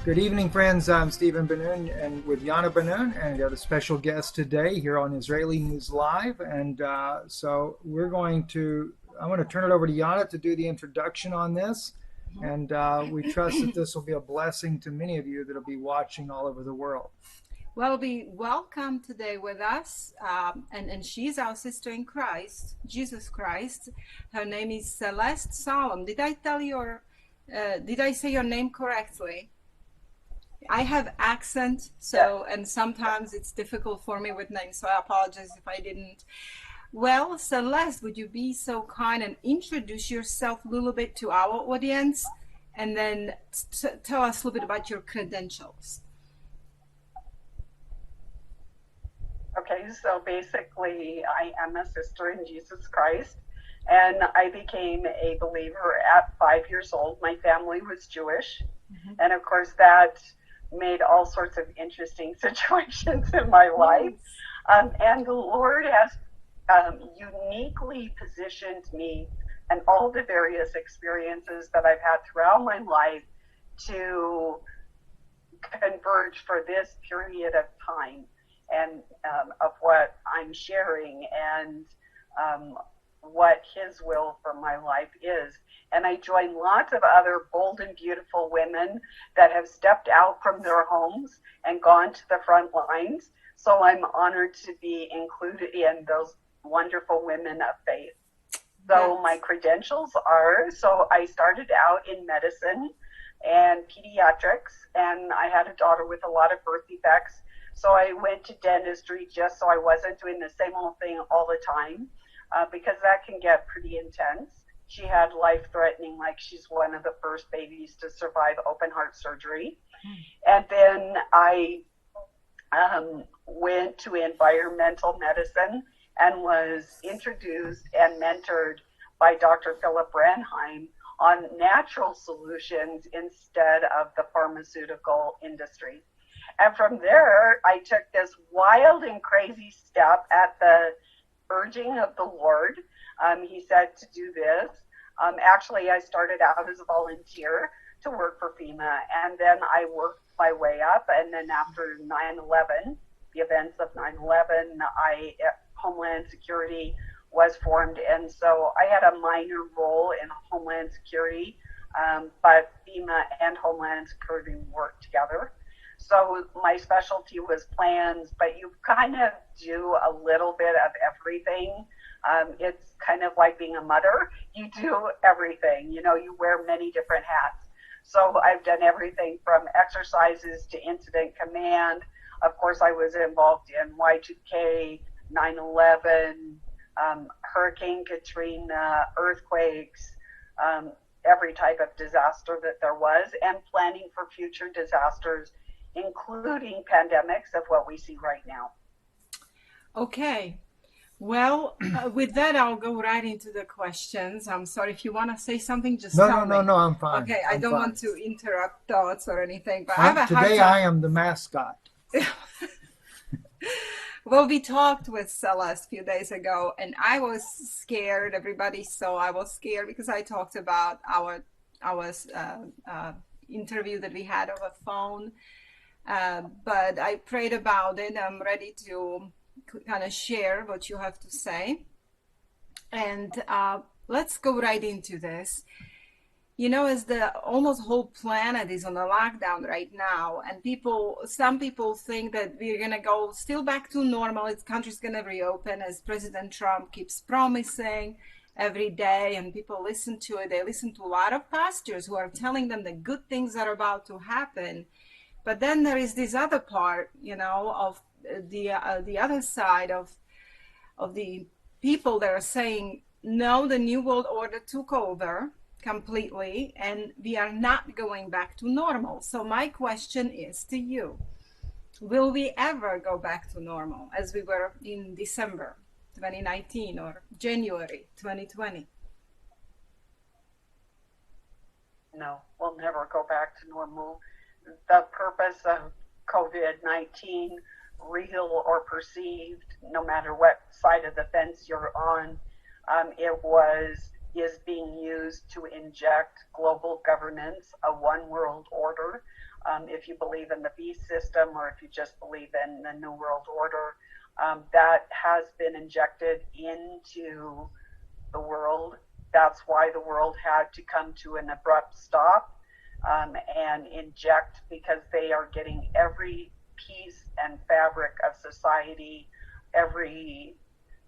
Good evening, friends. I'm Stephen Benoon and with Yana Benoon, and I got a special guest today here on Israeli News Live. And so I'm going to turn it over to Yana to do the introduction on this. And we trust that this will be a blessing to many of you that will be watching all over the world. Well, be welcome today with us, and she's our sister in Christ, Jesus Christ. Her name is Celeste Solomon. Did I say your name correctly? I have accent, Yes. and sometimes it's difficult for me with names, so I apologize if I didn't. Well, Celeste, would you be so kind and introduce yourself a little bit to our audience, and then tell us a little bit about your credentials? Okay, so basically, I am a sister in Jesus Christ, and I became a believer at 5 years old. My family was Jewish, and of course, that made all sorts of interesting situations in my life. Yes. And the Lord has uniquely positioned me and all the various experiences that I've had throughout my life to converge for this period of time and of what I'm sharing and um, what His will for my life is. And I join lots of other bold and beautiful women that have stepped out from their homes and gone to the front lines. So I'm honored to be included in those wonderful women of faith. So my That's credentials are, so I started out in medicine and pediatrics, and I had a daughter with a lot of birth defects. So I went to dentistry just so I wasn't doing the same old thing all the time, because that can get pretty intense. She had life threatening, like she's one of the first babies to survive open heart surgery. And then I went to environmental medicine and was introduced and mentored by Dr. Philip Branheim on natural solutions instead of the pharmaceutical industry. And from there, I took this wild and crazy step at the urging of the Lord. He said to do this. Actually, I started out as a volunteer to work for FEMA, and then I worked my way up. And then after 9/11, the events of 9/11, Homeland Security was formed, and so I had a minor role in Homeland Security, but FEMA and Homeland Security worked together. So my specialty was plans, but you kind of do a little bit of everything. It's kind of like being a mother. You do everything. You know, you wear many different hats. So I've done everything from exercises to incident command. Of course, I was involved in Y2K, 9/11, Hurricane Katrina, earthquakes, every type of disaster that there was, and planning for future disasters, including pandemics of what we see right now. okay. Well, with that, I'll go right into the questions. I'm sorry if you want to say something, just No, no, tell no, me. no. I'm fine. Okay, I I'm don't want fine. to interrupt thoughts or anything, but I have a hard Today I time. am the mascot. Well, we talked with Celeste a few days ago, and I was scared. Everybody saw I was scared because I talked about our interview that we had over phone. But I prayed about it. I'm ready to kind of share what you have to say. And let's go right into this. You know, as the almost whole planet is on a lockdown right now, and some people think that we're gonna go still back to normal. Its country's gonna reopen as President Trump keeps promising every day, and people listen to it. They listen to a lot of pastors who are telling them the good things that are about to happen. But then there is this other part, you know, of the other side of the people that are saying no, the new world order took over completely and we are not going back to normal. So my question is to you, will we ever go back to normal as we were in December 2019 or January 2020? No, we'll never go back to normal. The purpose of COVID-19, real or perceived, no matter what side of the fence you're on, is being used to inject global governance, a one world order. if you believe in the beast system or if you just believe in the New World Order, that has been injected into the world. That's why the world had to come to an abrupt stop and inject, because they are getting every piece and fabric of society, every,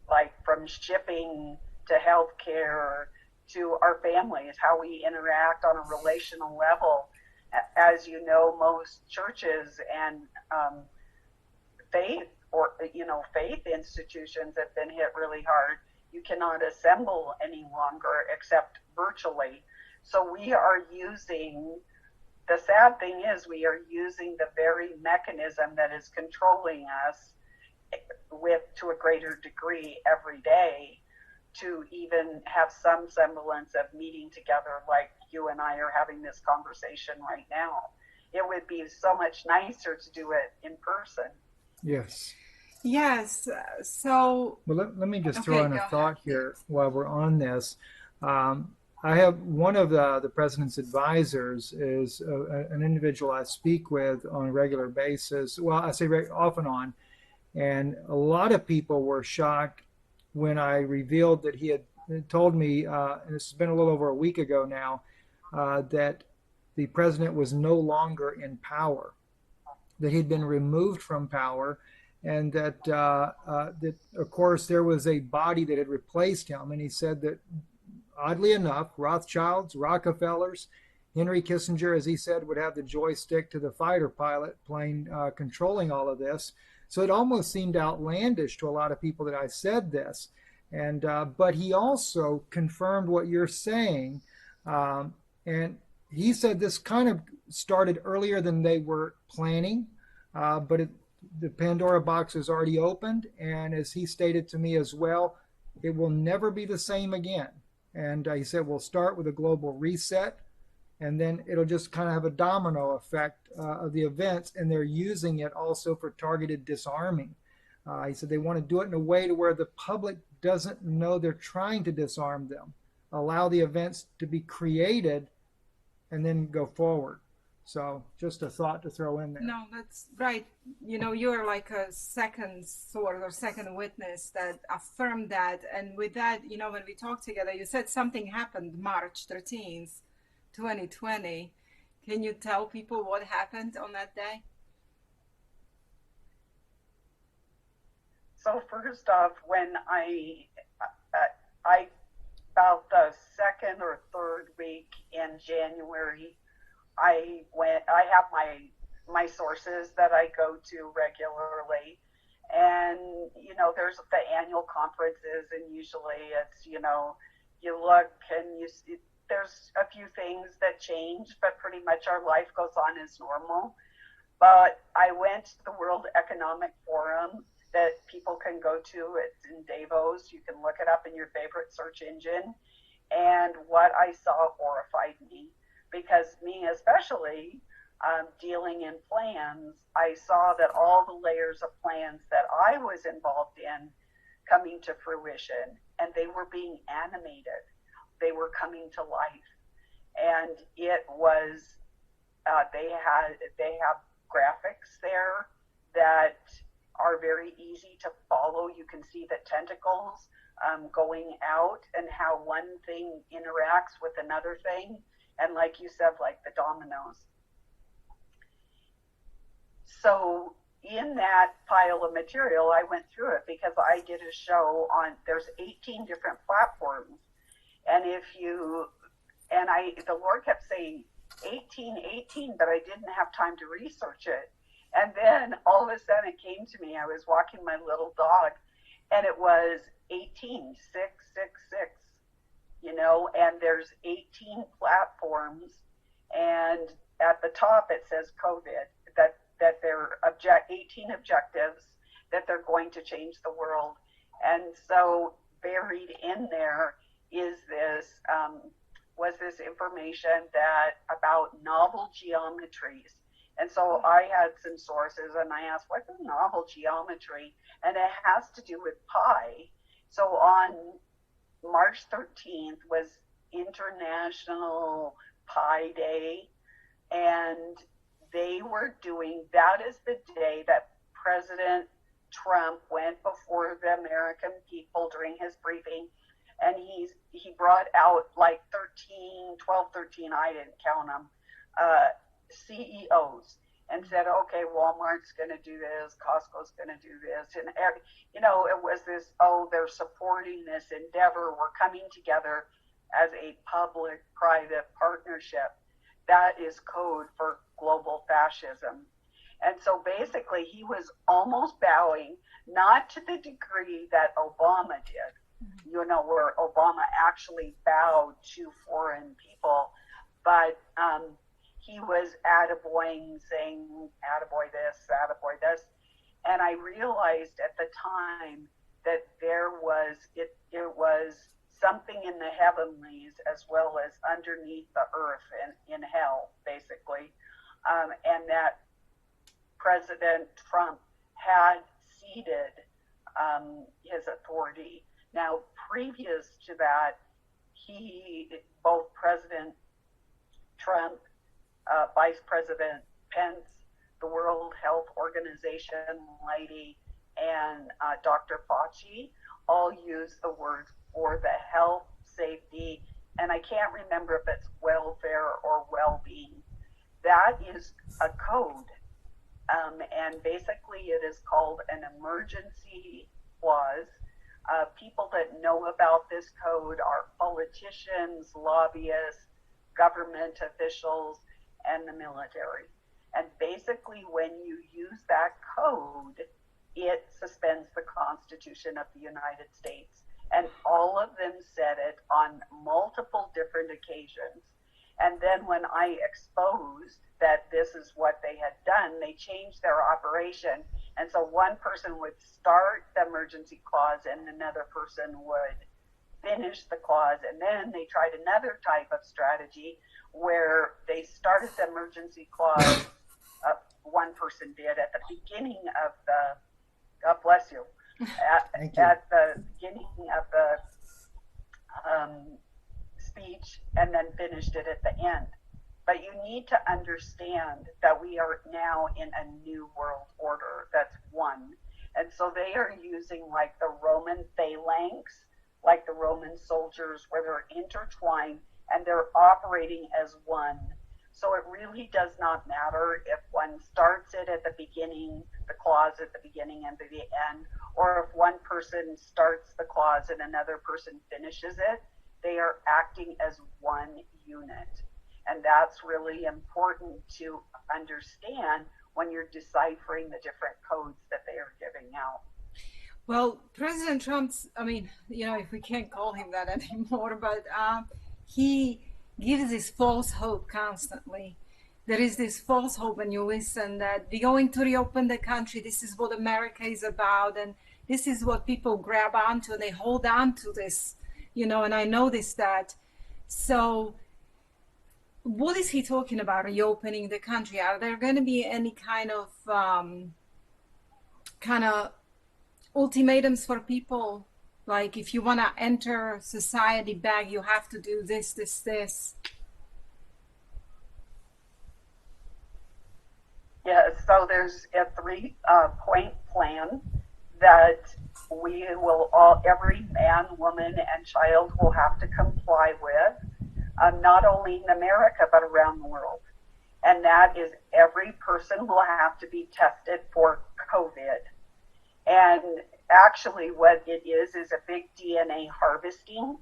like, from shipping to healthcare to our families, how we interact on a relational level. As you know, most churches and faith or faith institutions have been hit really hard. You cannot assemble any longer except virtually. So we are using, the sad thing is, we are using the very mechanism that is controlling us with, to a greater degree every day, to even have some semblance of meeting together like you and I are having this conversation right now. It would be so much nicer to do it in person. Yes. Yes. So, Well, let me just throw okay, in a go ahead, thought please. here while we're on this. I have one of the president's advisors is an individual I speak with on a regular basis. Well, I say off and on. And a lot of people were shocked when I revealed that he had told me, and this has been a little over a week ago now, that the president was no longer in power, that he'd been removed from power, and that of course there was a body that had replaced him. And he said that, oddly enough, Rothschilds, Rockefellers, Henry Kissinger, as he said, would have the joystick to the fighter pilot plane controlling all of this. So it almost seemed outlandish to a lot of people that I said this. And but he also confirmed what you're saying, and he said this kind of started earlier than they were planning, but the Pandora box is already opened, and as he stated to me as well, it will never be the same again. And he said we'll start with a global reset, and then it'll just kind of have a domino effect of the events, and they're using it also for targeted disarming. He said they want to do it in a way to where the public doesn't know they're trying to disarm them, allow the events to be created, and then go forward. So just a thought to throw in there. No, that's right. You're like a second source or second witness that affirmed that. And with that, when we talked together, you said something happened March 13th, 2020. Can you tell people what happened on that day? So first off, when I about the second or third week in January, I have my sources that I go to regularly, and there's the annual conferences, and usually it's you look and you see there's a few things that change, but pretty much our life goes on as normal. But I went to the World Economic Forum that people can go to. It's in Davos. You can look it up in your favorite search engine. And what I saw horrified me, because me especially, dealing in plans, I saw that all the layers of plans that I was involved in coming to fruition, and they were being animated. They were coming to life. And it was, they have graphics there that are very easy to follow. You can see the tentacles going out and how one thing interacts with another thing. And like you said, like the dominoes. So in that pile of material, I went through it because I did a show on, there's 18 different platforms. And the Lord kept saying 18, but I didn't have time to research it. And then all of a sudden it came to me. I was walking my little dog, and it was 18, 666, and there's 18 platforms. And at the top it says COVID, that they're 18 objectives, that they're going to change the world. And so buried in there is this, was this information that about novel geometries. And so I had some sources, and I asked, what's a novel geometry? And it has to do with pi. So on March 13th was International Pi Day, and they were doing, that is the day that President Trump went before the American people during his briefing, and he brought out like 13, I didn't count them, CEOs, and said, okay, Walmart's going to do this, Costco's going to do this. And, you know, it was this, oh, they're supporting this endeavor. We're coming together as a public-private partnership. That is code for global fascism. And so basically he was almost bowing, not to the degree that Obama did, you know, where Obama actually bowed to foreign people, but he was attaboying, saying, attaboy this. And I realized at the time that there was, it was something in the heavenlies as well as underneath the earth and in hell, basically. And that President Trump had ceded his authority. Now, previous to that, both President Trump, Vice President Pence, the World Health Organization lady, and Dr. Fauci all use the words for the health, safety, and I can't remember if it's welfare or well-being. That is a code, and basically it is called an emergency clause. People that know about this code are politicians, lobbyists, government officials, and the military. And basically when you use that code, it suspends the Constitution of the United States. And all of them said it on multiple different occasions. And then when I exposed that this is what they had done, they changed their operation. And so one person would start the emergency clause and another person would finish the clause. And then they tried another type of strategy where they started the emergency clause, one person did, at the beginning of the, God bless you, at the beginning of the speech, and then finished it at the end. But you need to understand that we are now in a new world order. That's one. And so they are using like the Roman phalanx, like the Roman soldiers, where they're intertwined and they're operating as one. So it really does not matter if one starts it at the beginning, the clause at the beginning and the end, or if one person starts the clause and another person finishes it. They are acting as one unit. And that's really important to understand when you're deciphering the different codes that they are giving out. Well, President Trump's, I mean, you know, if we can't call him that anymore, but he gives this false hope constantly. There is this false hope when you listen that we're going to reopen the country. This is what America is about. And this is what people grab onto. They hold on to this, you know, and I noticed that. So what is he talking about, reopening the country? Are there going to be any kind of ultimatums for people? Like, if you want to enter society back, you have to do this. Yeah, so there's a 3-point plan that we will all, every man, woman, and child will have to comply with, not only in America, but around the world. And that is every person will have to be tested for COVID. And actually what it is a big DNA harvesting.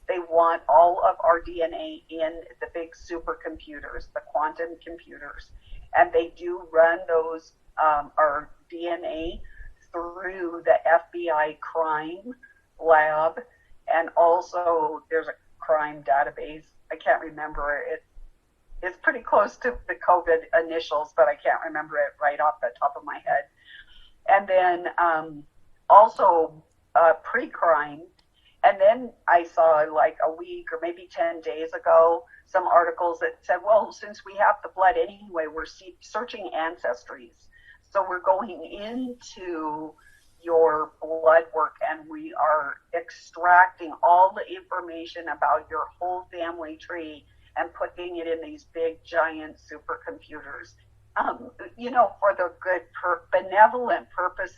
They want all of our DNA in the big supercomputers, the quantum computers. And they do run those, our DNA through the FBI crime lab. And also there's a crime database. I can't remember it. It's pretty close to the COVID initials, but I can't remember it right off the top of my head. And then also pre-crime. And then I saw like a week or maybe 10 days ago, some articles that said, well, since we have the blood anyway, we're searching ancestries. So we're going into your blood work and we are extracting all the information about your whole family tree and putting it in these big giant supercomputers. for the good, benevolent purpose